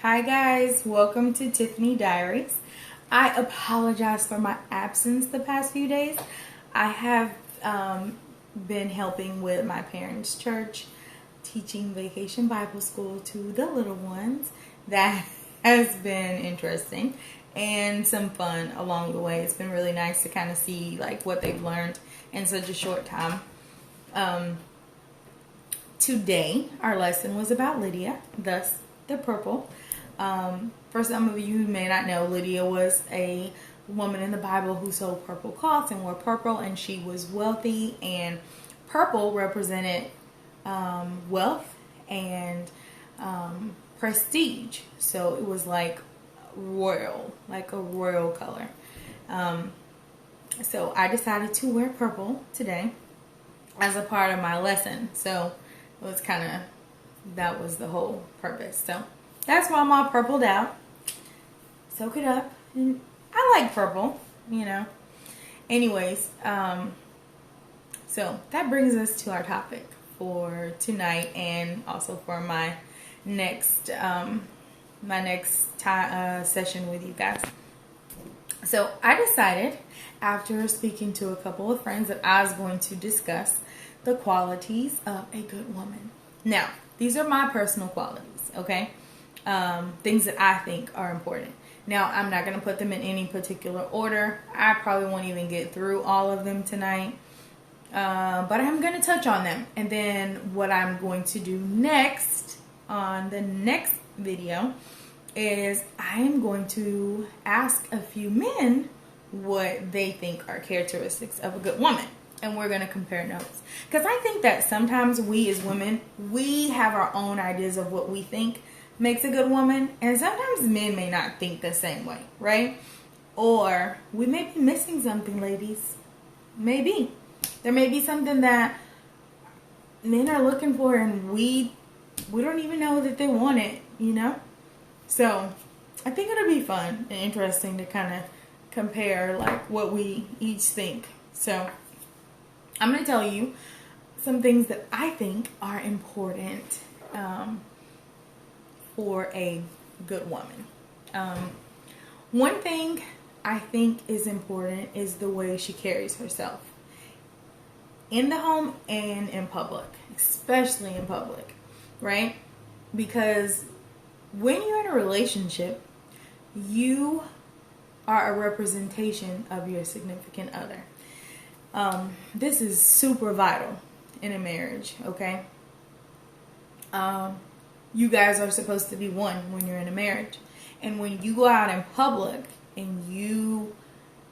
Hi guys, welcome to Tiffany Diaries. I apologize for my absence the past few days. I have been helping with my parents' church, teaching Vacation Bible School to the little ones. That has been interesting and some fun along the way. It's been really nice to kind of see like what they've learned in such a short time. Today, our lesson was about Lydia, thus the purple. For some of you who may not know, Lydia was a woman in the Bible who sold purple cloths and wore purple, and she was wealthy, and purple represented wealth and prestige. So it was like royal, like a royal color. So I decided to wear purple today as a part of my lesson. So it was that was the whole purpose. So that's why I'm all purpled out. Soak it up. And I like purple, Anyways, so that brings us to our topic for tonight, and also for my next session with you guys. So I decided, after speaking to a couple of friends, that I was going to discuss the qualities of a good woman. Now, these are my personal qualities, okay? Things that I think are important. Now, I'm not going to put them in any particular order. I probably won't even get through all of them tonight. But I'm going to touch on them. And then what I'm going to do next on the next video is I am going to ask a few men what they think are characteristics of a good woman. And we're going to compare notes. Because I think that sometimes we as women, we have our own ideas of what we think makes a good woman, and sometimes men may not think the same way, right? Or we may be missing something, ladies. Maybe there may be something that men are looking for, and we don't even know that they want it, So I think it'll be fun and interesting to kind of compare like what we each think. So I'm going to tell you some things that I think are important for a good woman. One thing I think is important is the way she carries herself in the home and in public, especially in public, right? Because when you're in a relationship, you are a representation of your significant other. This is super vital in a marriage, okay? You guys are supposed to be one when you're in a marriage. And when you go out in public and you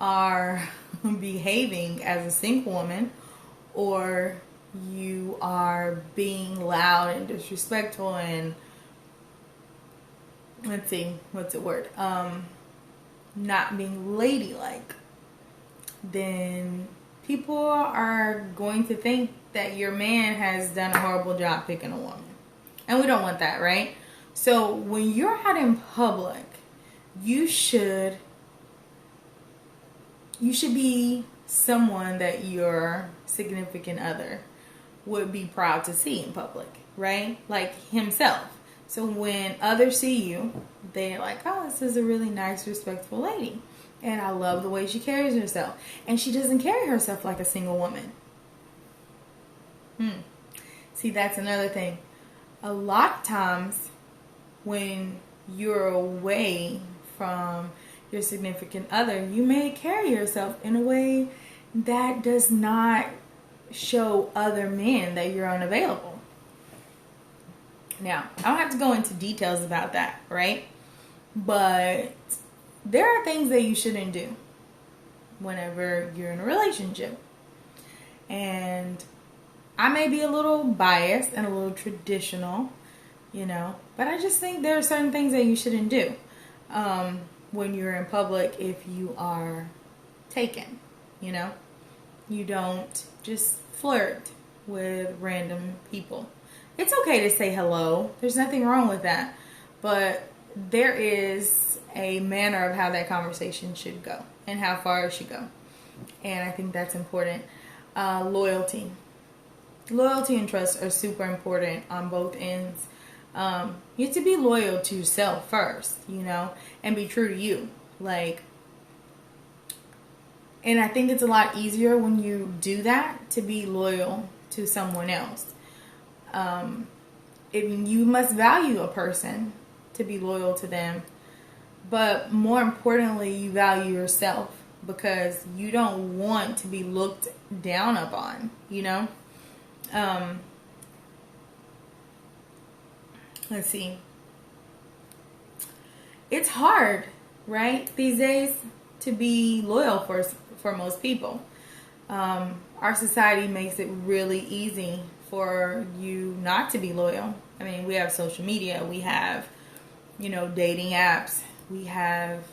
are behaving as a single woman, or you are being loud and disrespectful and, let's see, what's the word? Not being ladylike, then people are going to think that your man has done a horrible job picking a woman. And we don't want that, right? So when you're out in public, you should be someone that your significant other would be proud to see in public, right? Like himself. So when others see you, they're like, oh, this is a really nice, respectful lady. And I love the way she carries herself. And she doesn't carry herself like a single woman. See, that's another thing. A lot of times when you're away from your significant other, you may carry yourself in a way that does not show other men that you're unavailable. Now, I don't have to go into details about that, right? But there are things that you shouldn't do whenever you're in a relationship. And I may be a little biased and a little traditional, but I just think there are certain things that you shouldn't do when you're in public if you are taken, You don't just flirt with random people. It's okay to say hello. There's nothing wrong with that. But there is a manner of how that conversation should go and how far it should go. And I think that's important. Loyalty and trust are super important on both ends You have to be loyal to yourself first, and be true to you. And I think it's a lot easier when you do that, to be loyal to someone else. If you must value a person to be loyal to them, but more importantly, you value yourself, because you don't want to be looked down upon, Let's see. It's hard, right, these days, to be loyal for most people. Our society makes it really easy for you not to be loyal. I mean, we have social media, we have, dating apps, we have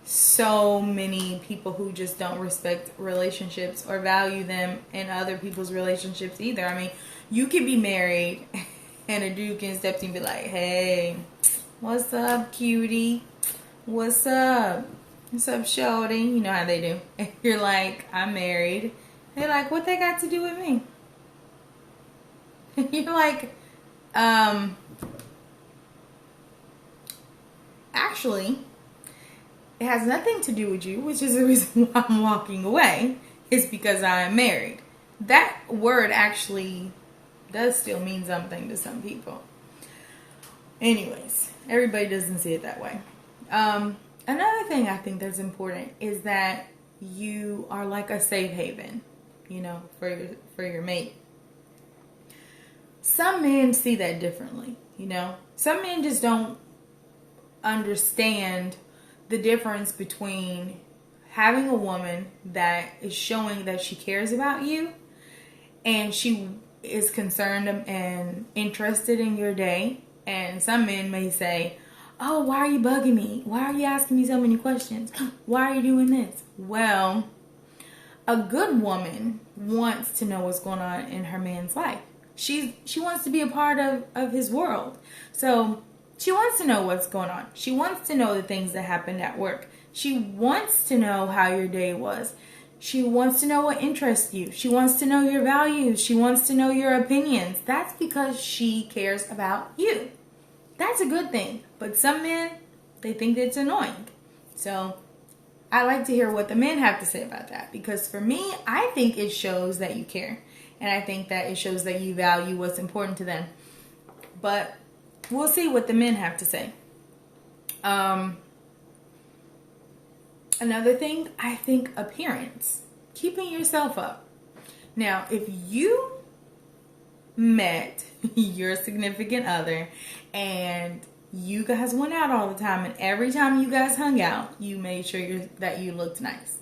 so many people who just don't respect relationships or value them in other people's relationships either. I mean, you could be married and a dude can step to you and be like, hey, what's up, cutie? What's up? What's up, shorty? You know how they do. And you're like, I'm married. They're like, what they got to do with me? You're like, actually, it has nothing to do with you, which is the reason why I'm walking away, is because I am married. That word actually does still mean something to some people. Anyways, everybody doesn't see it that way. Another thing I think that's important is that you are like a safe haven, for your mate. Some men see that differently, Some men just don't understand the difference between having a woman that is showing that she cares about you and she is concerned and interested in your day. And some men may say, oh, why are you bugging me? Why are you asking me so many questions? Why are you doing this? Well, a good woman wants to know what's going on in her man's life. She wants to be a part of his world. So she wants to know what's going on. She wants to know the things that happened at work. She wants to know how your day was. She wants to know what interests you. She wants to know your values. She wants to know your opinions. That's because she cares about you. That's a good thing. But some men, they think it's annoying. So I like to hear what the men have to say about that. Because for me, I think it shows that you care. And I think that it shows that you value what's important to them. But we'll see what the men have to say. Another thing, I think appearance. Keeping yourself up. Now, if you met your significant other and you guys went out all the time, and every time you guys hung out, you made sure that you looked nice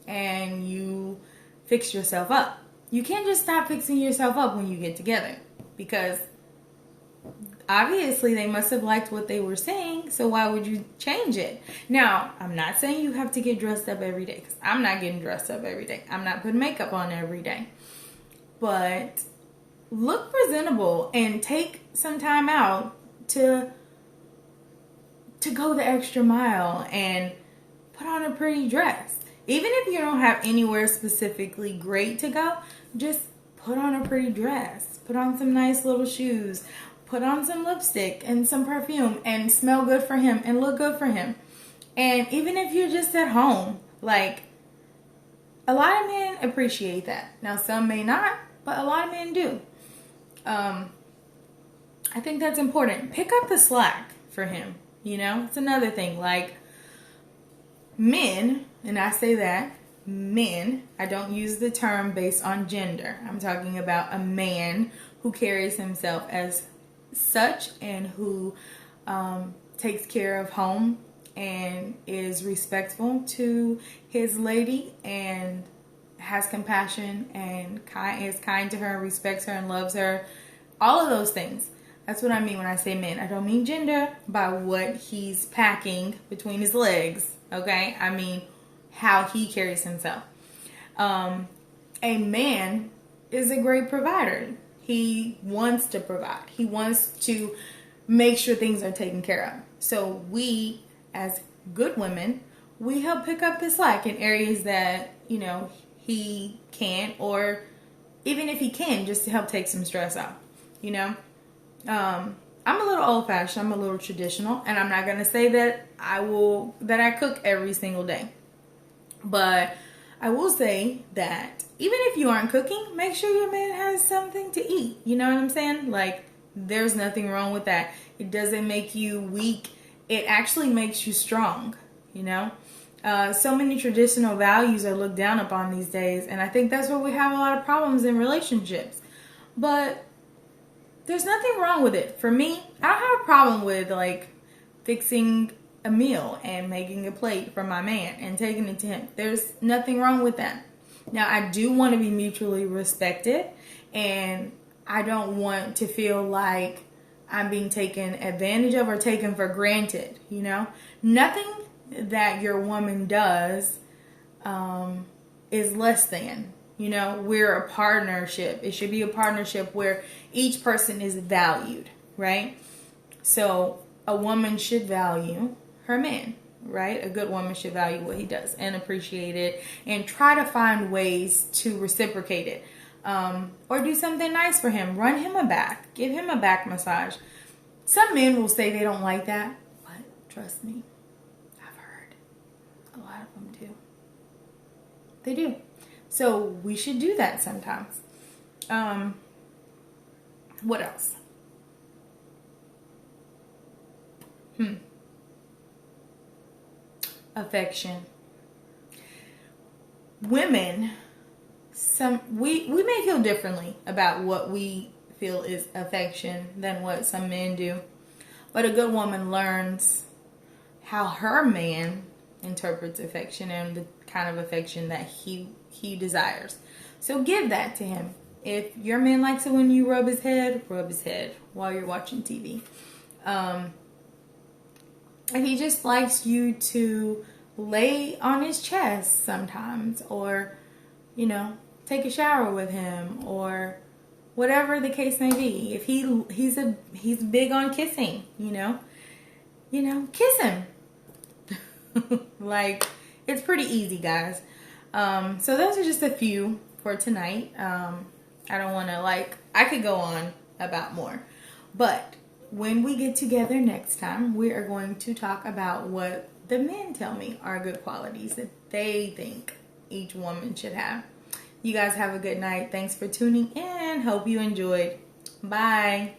and you fixed yourself up. You can't just stop fixing yourself up when you get together, because obviously they must have liked what they were saying, so why would you change it? Now, I'm not saying you have to get dressed up every day, because I'm not getting dressed up every day. I'm not putting makeup on every day. But look presentable and take some time out to go the extra mile and put on a pretty dress. Even if you don't have anywhere specifically great to go, just put on a pretty dress. Put on some nice little shoes. Put on some lipstick and some perfume and smell good for him and look good for him. And even if you're just at home, like, a lot of men appreciate that. Now, some may not, but a lot of men do. I think that's important. Pick up the slack for him. It's another thing. Like, men, and I say that, men, I don't use the term based on gender. I'm talking about a man who carries himself as such and who takes care of home and is respectful to his lady and has compassion and is kind to her, respects her and loves her. All of those things. That's what I mean when I say men. I don't mean gender by what he's packing between his legs. Okay? I mean how he carries himself. A man is a great provider. He wants to provide. He wants to make sure things are taken care of. So we, as good women, we help pick up the slack in areas that, he can't, or even if he can, just to help take some stress off, I'm a little old fashioned, I'm a little traditional, and I'm not gonna say that I cook every single day. But I will say that even if you aren't cooking, make sure your man has something to eat. You know what I'm saying? Like, there's nothing wrong with that. It doesn't make you weak. It actually makes you strong, you know? So many traditional values are looked down upon these days, and I think that's where we have a lot of problems in relationships. But there's nothing wrong with it. For me, I don't have a problem with, like, fixing a meal and making a plate for my man and taking it to him. There's nothing wrong with that. Now, I do want to be mutually respected, and I don't want to feel like I'm being taken advantage of or taken for granted, you know? Nothing that your woman does is less than. You know, we're a partnership. It should be a partnership where each person is valued, right? So a woman should value her man, right? A good woman should value what he does and appreciate it and try to find ways to reciprocate it. Or do something nice for him. Run him a bath. Give him a back massage. Some men will say they don't like that, but trust me, I've heard a lot of them do. They do. So we should do that sometimes. What else? Affection. Women, we may feel differently about what we feel is affection than what some men do. But a good woman learns how her man interprets affection and the kind of affection that he desires. So give that to him. If your man likes it when you rub his head while you're watching TV. And he just likes you to lay on his chest sometimes, or, you know, take a shower with him, or whatever the case may be. If he's big on kissing, you know, kiss him. Like, it's pretty easy, guys. So those are just a few for tonight. I don't want to, I could go on about more, but when we get together next time, we are going to talk about what the men tell me are good qualities that they think each woman should have. You guys have a good night. Thanks for tuning in. Hope you enjoyed. Bye.